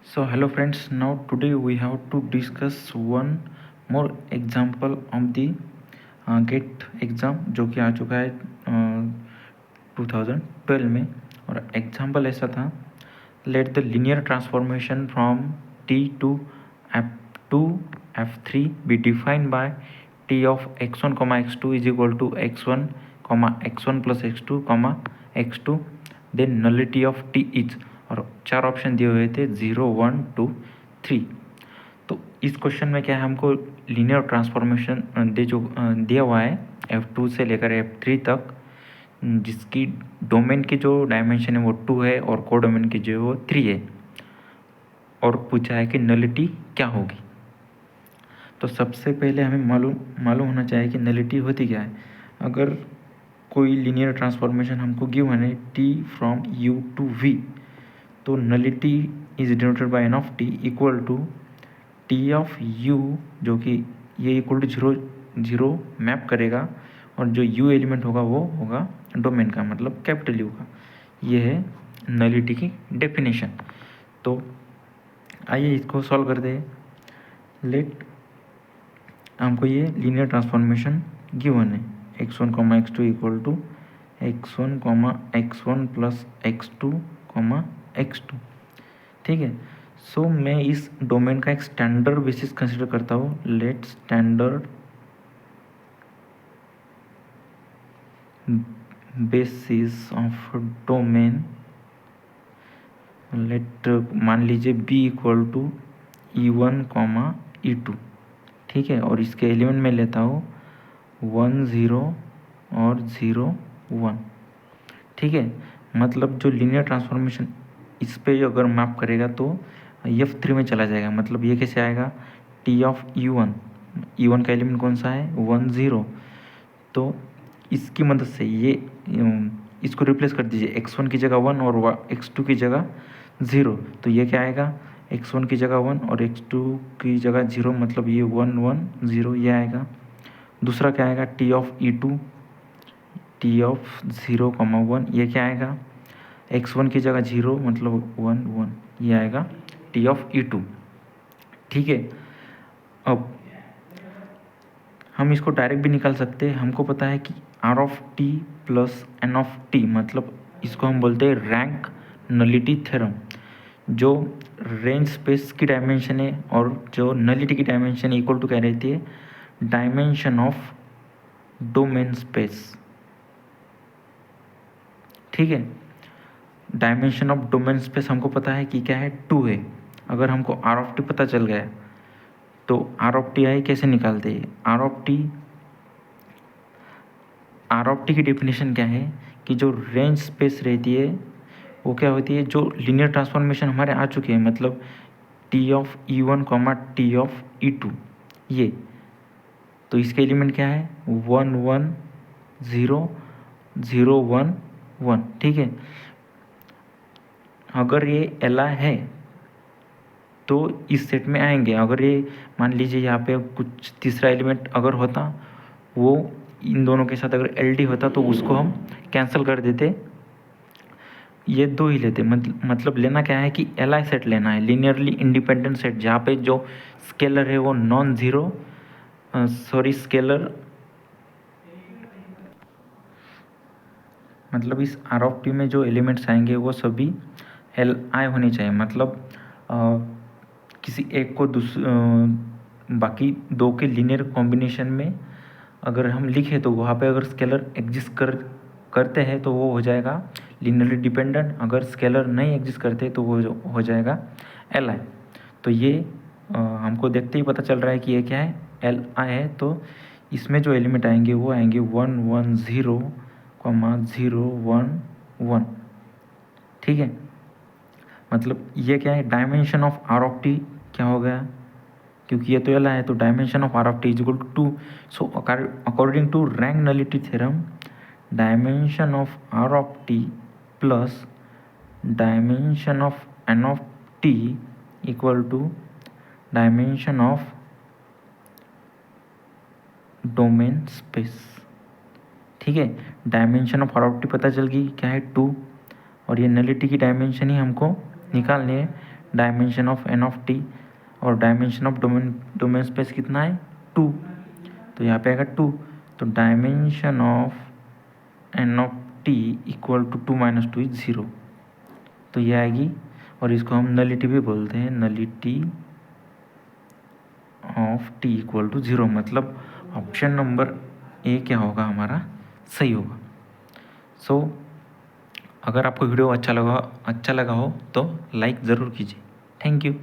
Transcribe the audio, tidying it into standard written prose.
So hello friends, now today we have to discuss one more example of the GATE exam जो कि आ चुका है 2012 में। और एग्जाम्पल ऐसा था, let the linear transformation from T to F three B defined by T of x1 x2 is equal to x1 x1 plus x2 then nullity of T is. और चार ऑप्शन दिए हुए थे 0 1 2 3। तो इस क्वेश्चन में क्या है, हमको लीनियर ट्रांसफॉर्मेशन दिया हुआ है F2 से लेकर F3 तक, जिसकी डोमेन की जो डायमेंशन है वो 2 है और को डोमेन की जो है वो 3 है। और पूछा है कि नलिटी क्या होगी। तो सबसे पहले हमें मालूम होना चाहिए कि नलिटी होती क्या है। अगर कोई लीनियर ट्रांसफॉर्मेशन हमको गिवन है t from u to v, तो nullity is denoted by n of t equal to T of u, जो कि ये इक्वल टू 0 मैप करेगा और जो u एलिमेंट होगा वो होगा डोमेन का, मतलब कैपिटल U का। ये है नलिटी की डेफिनेशन। तो आइए इसको सॉल्व कर दे। लेट हमको ये लीनियर ट्रांसफॉर्मेशन गिवन है x1 x2 equal to x1 x1 plus x2 x2। ठीक है। सो मैं इस डोमेन का एक स्टैंडर्ड बेसिस कंसिडर करता हूँ। Let standard basis of domain, let मान लीजिए b equal to e1 e2। ठीक है। और इसके एलिमेंट में लेता हूँ 1 0 और 0 1। ठीक है। मतलब जो लीनियर ट्रांसफॉर्मेशन इस पे अगर मैप करेगा तो F3 में चला जाएगा। मतलब ये कैसे आएगा, टी ऑफ E1 का एलिमेंट कौन सा है 1 0। तो इसकी मदद से ये इसको रिप्लेस कर दीजिए, x1 की जगह 1 और x2 की जगह 0। तो ये क्या आएगा, x1 की जगह 1 और x2 की जगह 0, मतलब ये 1 1 0 ये आएगा। दूसरा क्या आएगा, T of E2, T of 0 1 ये क्या आएगा, x1 की जगह 0 मतलब 1 1 ये आएगा टी ऑफ E2। ठीक है। अब हम इसको डायरेक्ट भी निकाल सकते हैं। हमको पता है कि R of T plus N of T, मतलब इसको हम बोलते हैं रैंक नलिटी थ्योरम। जो रेंज स्पेस की डायमेंशन है और जो नलिटी की डायमेंशन इक्वल टू क्या रहती है, डायमेंशन ऑफ डोमेन स्पेस। ठीक है। डायमेंशन ऑफ डोमेन स्पेस हमको पता है कि क्या है, 2 है। अगर हमको आर ऑफ टी पता चल गया तो आर ऑफ टी आई कैसे निकालते हैं। आर ऑफ टी की डेफिनेशन क्या है कि जो रेंज स्पेस रहती है वो क्या होती है, जो लीनियर ट्रांसफॉर्मेशन हमारे आ चुके हैं, मतलब T of E1 T of E2 ये। तो इसके एलिमेंट क्या है 1 1 0 0 1 1। ठीक है। अगर ये एला है तो इस सेट में आएंगे। अगर ये मान लीजिए यहाँ पे कुछ तीसरा एलिमेंट अगर होता, वो इन दोनों के साथ अगर LD होता तो उसको हम कैंसिल कर देते, ये 2 ही लेते। मतलब लेना क्या है कि Li सेट लेना है, लीनियरली इंडिपेंडेंट सेट, जहाँ पे जो स्केलर है वो नॉन ज़ीरो, स्केलर, मतलब इस आर ऑफ टी में जो एलिमेंट्स आएंगे वो सभी Li होने चाहिए। मतलब किसी एक को बाकी 2 के लीनियर कॉम्बिनेशन में अगर हम लिखें तो वहाँ पे अगर स्केलर एग्जिस्ट करते हैं तो वो हो जाएगा लीनियरली डिपेंडेंट। अगर स्केलर नहीं एग्जिस्ट करते तो वो हो जाएगा Li। तो ये हमको देखते ही पता चल रहा है कि ये क्या है, Li है। तो इसमें जो एलिमेंट आएंगे वो आएंगे 1 1 0 0 1 1। ठीक है। मतलब ये क्या है, dimension of R of T क्या हो गया, क्योंकि ये तो Li है तो dimension of R of T is equal to 2। So according to rank nullity theorem, dimension of R of T plus dimension of N of T equal to dimension of domain space. ठीक है। Dimension of R of T पता चल गई क्या है 2, और ये nullity की डायमेंशन ही हमको निकालनी है dimension of N of T, और डायमेंशन ऑफ डोमेन स्पेस कितना है 2, तो यहाँ पे आएगा 2, तो dimension of N of T equal to 2 minus 2 is 0, तो ये आएगी। और इसको हम नलिटी भी बोलते हैं, nullity of T equal to 0, मतलब ऑप्शन नंबर ए क्या होगा हमारा, सही होगा। सो अगर आपको वीडियो अच्छा लगा हो तो लाइक ज़रूर कीजिए। Thank you.